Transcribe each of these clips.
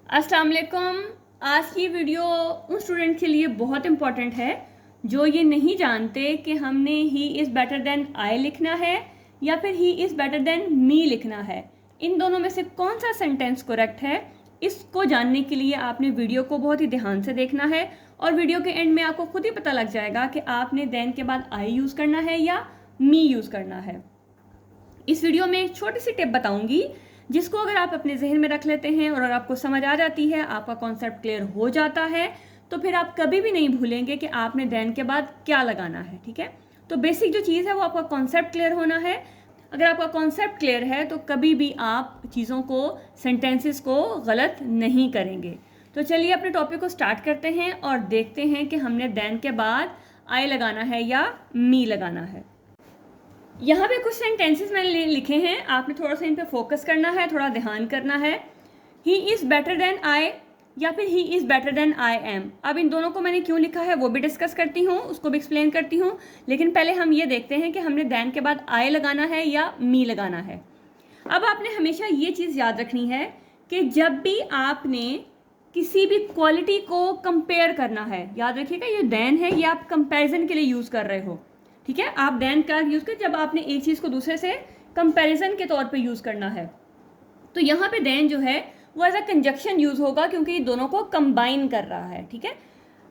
अस्सलाम वालेकुम। आज की वीडियो उन स्टूडेंट के लिए बहुत इम्पॉर्टेंट है जो ये नहीं जानते कि हमने he is better than I लिखना है या फिर he is better than me लिखना है। इन दोनों में से कौन सा सेंटेंस करेक्ट है, इसको जानने के लिए आपने वीडियो को बहुत ही ध्यान से देखना है और वीडियो के एंड में आपको खुद ही पता लग जाएगा कि आपने देन के बाद आई यूज़ करना है या मी यूज़ करना है। इस वीडियो में एक छोटी सी टिप बताऊंगी जिसको अगर आप अपने जहन में रख लेते हैं और अगर आपको समझ आ जाती है, आपका कॉन्सेप्ट क्लियर हो जाता है, तो फिर आप कभी भी नहीं भूलेंगे कि आपने देन के बाद क्या लगाना है। ठीक है, तो बेसिक जो चीज़ है वो आपका कॉन्सेप्ट क्लियर होना है। अगर आपका कॉन्सेप्ट क्लियर है तो कभी भी आप चीज़ों को, सेंटेंसेस को गलत नहीं करेंगे। तो चलिए अपने टॉपिक को स्टार्ट करते हैं और देखते हैं कि हमने देन के बाद आई लगाना है या मी लगाना है। यहाँ पे कुछ सेंटेंसेस मैंने लिखे हैं, आपने थोड़ा सा इन पे फोकस करना है, थोड़ा ध्यान करना है। He is better than I या फिर he is better than I am. अब इन दोनों को मैंने क्यों लिखा है वो भी डिस्कस करती हूँ, उसको भी एक्सप्लेन करती हूँ, लेकिन पहले हम ये देखते हैं कि हमने देन के बाद आई लगाना है या मी लगाना है। अब आपने हमेशा ये चीज़ याद रखनी है कि जब भी आपने किसी भी क्वालिटी को कंपेयर करना है, याद रखिएगा ये देन है, ये आप कंपेरिजन के लिए यूज़ कर रहे हो। ठीक है, आप देन का यूज़ कर जब आपने एक चीज़ को दूसरे से कंपैरिजन के तौर पे यूज़ करना है, तो यहाँ पे देन जो है वो एज अ कंजक्शन यूज़ होगा क्योंकि ये दोनों को कंबाइन कर रहा है। ठीक है,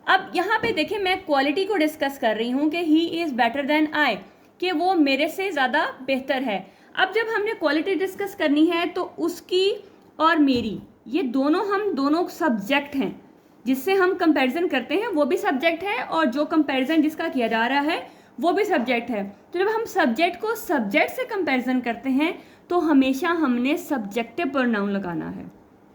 अब यहाँ पे देखिए मैं क्वालिटी को डिस्कस कर रही हूँ कि he is better than I, कि वो मेरे से ज़्यादा बेहतर है। अब जब हमने क्वालिटी डिस्कस करनी है तो उसकी और मेरी, ये दोनों हम दोनों सब्जेक्ट हैं जिससे हम कंपैरिजन करते हैं, वो भी सब्जेक्ट है और जो कंपैरिजन जिसका किया जा रहा है वो भी सब्जेक्ट है। तो जब हम सब्जेक्ट को सब्जेक्ट से कंपैरिजन करते हैं तो हमेशा हमने सब्जेक्टिव प्रोनाउन लगाना है।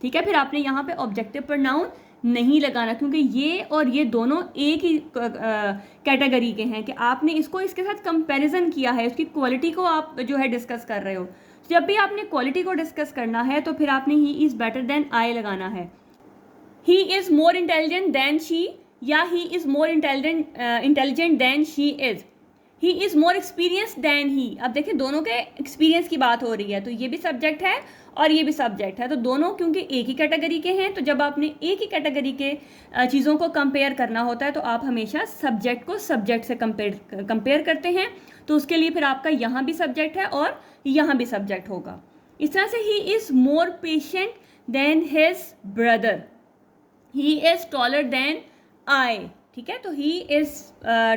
ठीक है, फिर आपने यहाँ पे ऑब्जेक्टिव प्रोनाउन नहीं लगाना क्योंकि ये और ये दोनों एक ही कैटेगरी के हैं कि आपने इसको इसके साथ कंपैरिजन किया है, उसकी क्वालिटी को आप जो है डिस्कस कर रहे हो। जब भी आपने क्वालिटी को डिस्कस करना है तो फिर आपने he is better than I लगाना है। He is more intelligent than she या he is more intelligent than she is. He is more experience than he. अब देखिए दोनों के एक्सपीरियंस की बात हो रही है, तो ये भी सब्जेक्ट है और ये भी सब्जेक्ट है, तो दोनों क्योंकि एक ही कैटेगरी के हैं, तो जब आपने एक ही कैटेगरी के चीज़ों को कंपेयर करना होता है तो आप हमेशा सब्जेक्ट को सब्जेक्ट से कंपेयर करते हैं। तो उसके लिए फिर आपका यहाँ भी सब्जेक्ट है और यहाँ भी सब्जेक्ट होगा। इस तरह से he is more patient than his brother. He is taller than I. ठीक है, तो he is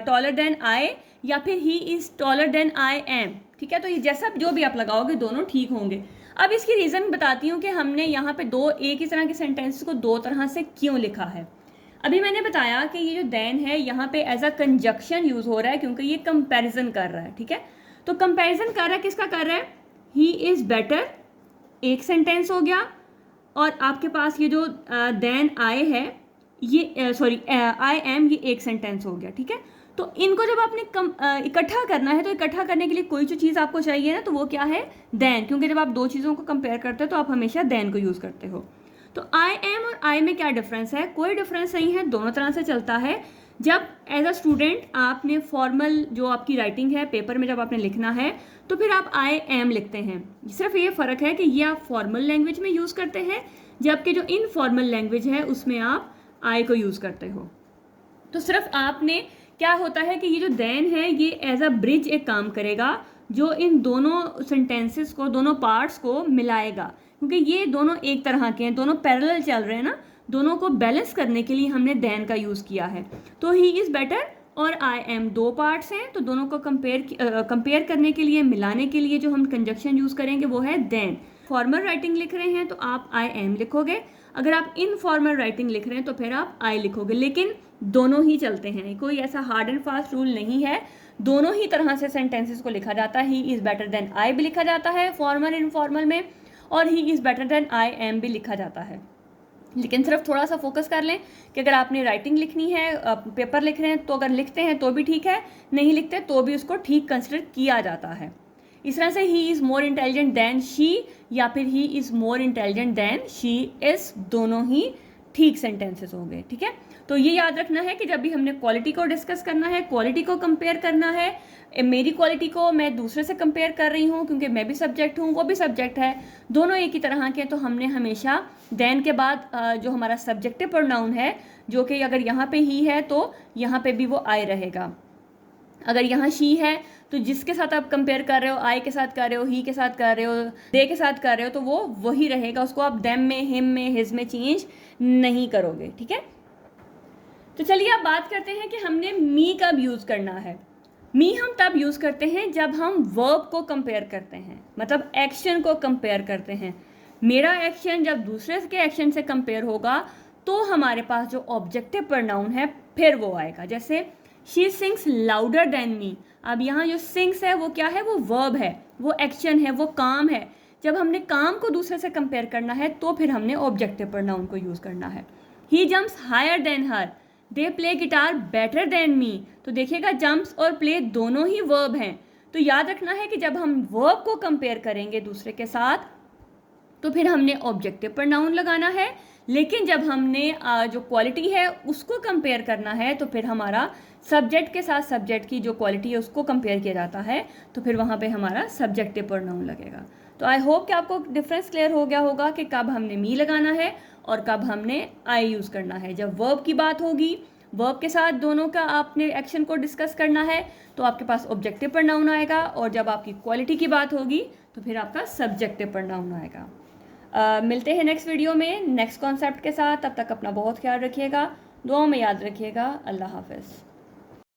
taller than I या फिर he is taller than I am. ठीक है, तो ये जैसा जो भी आप लगाओगे दोनों ठीक होंगे। अब इसकी रीज़न बताती हूँ कि हमने यहाँ पे दो एक ही तरह के सेंटेंस को दो तरह से क्यों लिखा है। अभी मैंने बताया कि ये जो देन है यहाँ पे एज अ कंजक्शन यूज़ हो रहा है क्योंकि ये कंपैरिजन कर रहा है। ठीक है, तो कंपैरिजन कर रहा है, किसका कर रहा है? ही इज़ बेटर एक सेंटेंस हो गया और आपके पास ये जो देन आई है, ये सॉरी आई एम, ये एक सेंटेंस हो गया। ठीक है, तो इनको जब आपने इकट्ठा करना है तो इकट्ठा करने के लिए कोई जो चीज़ आपको चाहिए ना, तो वो क्या है? देन, क्योंकि जब आप दो चीज़ों को कंपेयर करते हो तो आप हमेशा देन को यूज़ करते हो। तो आई एम और आई में क्या डिफरेंस है? कोई डिफरेंस नहीं है, दोनों तरह से चलता है। जब एज अ स्टूडेंट आपने फॉर्मल जो आपकी राइटिंग है पेपर में जब आपने लिखना है तो फिर आप आई एम लिखते हैं। सिर्फ ये फ़र्क है कि ये आप फॉर्मल लैंग्वेज में यूज़ करते हैं, जबकि जो इनफॉर्मल लैंग्वेज है उसमें आप आई को यूज़ करते हो। तो सिर्फ आपने क्या होता है कि ये जो देन है ये एज अ ब्रिज एक काम करेगा जो इन दोनों सेंटेंसेस को, दोनों पार्ट्स को मिलाएगा, क्योंकि ये दोनों एक तरह के हैं, दोनों पैरेलल चल रहे हैं ना, दोनों को बैलेंस करने के लिए हमने देन का यूज़ किया है। तो ही इज़ बेटर और आई एम दो पार्ट्स हैं, तो दोनों को कंपेयर करने के लिए, मिलाने के लिए जो हम कंजक्शन यूज़ करेंगे वो है देन। फॉर्मल राइटिंग लिख रहे हैं तो आप आई एम लिखोगे, अगर आप इनफॉर्मल राइटिंग लिख रहे हैं तो फिर आप आई लिखोगे, लेकिन दोनों ही चलते हैं, कोई ऐसा हार्ड एंड फास्ट रूल नहीं है, दोनों ही तरह से सेंटेंसेस को लिखा जाता है। He is better than I भी लिखा जाता है फॉर्मल इनफॉर्मल में, और he is better than I am भी लिखा जाता है। लेकिन सिर्फ थोड़ा सा फोकस कर लें कि अगर आपने राइटिंग लिखनी है, पेपर लिख रहे हैं, तो अगर लिखते हैं तो भी ठीक है, नहीं लिखते तो भी उसको ठीक कंसिडर किया जाता है। इस तरह से he is more intelligent than she या फिर he is more intelligent than she is, दोनों ही ठीक सेंटेंसेस हो गए, ठीक है। तो ये याद रखना है कि जब भी हमने क्वालिटी को डिस्कस करना है, क्वालिटी को कंपेयर करना है, मेरी क्वालिटी को मैं दूसरे से कंपेयर कर रही हूँ क्योंकि मैं भी सब्जेक्ट हूँ, वो भी सब्जेक्ट है, दोनों एक ही तरह के, तो हमने हमेशा देन के बाद जो हमारा सब्जेक्टिव प्रोनाउन है, जो कि अगर यहाँ पे ही है तो यहाँ पे भी वो आई रहेगा। अगर यहाँ शी है तो जिसके साथ आप कंपेयर कर रहे हो, आई के साथ कर रहे हो, ही के साथ कर रहे हो, दे के साथ कर रहे हो, तो वो वही रहेगा, उसको आप देम में, हिम में, हिज में चेंज नहीं करोगे, ठीक है। तो चलिए अब बात करते हैं कि हमने मी कब यूज़ करना है। मी हम तब यूज़ करते हैं जब हम वर्ब को कंपेयर करते हैं, मतलब एक्शन को कंपेयर करते हैं। मेरा एक्शन जब दूसरे के एक्शन से कंपेयर होगा तो हमारे पास जो ऑब्जेक्टिव प्रोनाउन है फिर वो आएगा। जैसे she sings louder than me, अब यहाँ जो सिंग्स है वो क्या है, वो वर्ब है, वो एक्शन है, वो काम है। जब हमने काम को दूसरे से कंपेयर करना है तो फिर हमने ऑब्जेक्टिव प्रोनाउन को यूज़ करना है। He jumps higher than her, they play guitar better than me, तो देखिएगा जम्प्स और प्ले दोनों ही वर्ब हैं। तो याद रखना है कि जब हम वर्ब को कंपेयर करेंगे दूसरे के साथ तो फिर हमने ऑब्जेक्टिव प्रोनाउन लगाना है, लेकिन जब हमने जो क्वालिटी है उसको कंपेयर करना है तो फिर हमारा सब्जेक्ट के साथ सब्जेक्ट की जो क्वालिटी है उसको कंपेयर किया जाता है, तो फिर वहाँ पे हमारा सब्जेक्टिव प्रोनाउन लगेगा। तो आई होप कि आपको डिफरेंस क्लियर हो गया होगा कि कब हमने मी लगाना है और कब हमने आई यूज़ करना है। जब वर्ब की बात होगी, वर्ब के साथ दोनों का आपने एक्शन को डिस्कस करना है तो आपके पास ऑब्जेक्टिव प्रोनाउन आएगा, और जब आपकी क्वालिटी की बात होगी तो फिर आपका सब्जेक्टिव प्रोनाउन आएगा। मिलते हैं नेक्स्ट वीडियो में नेक्स्ट कॉन्सेप्ट के साथ। तब तक अपना बहुत ख्याल रखिएगा, दुआओं में याद रखिएगा। अल्लाह हाफ़िज़।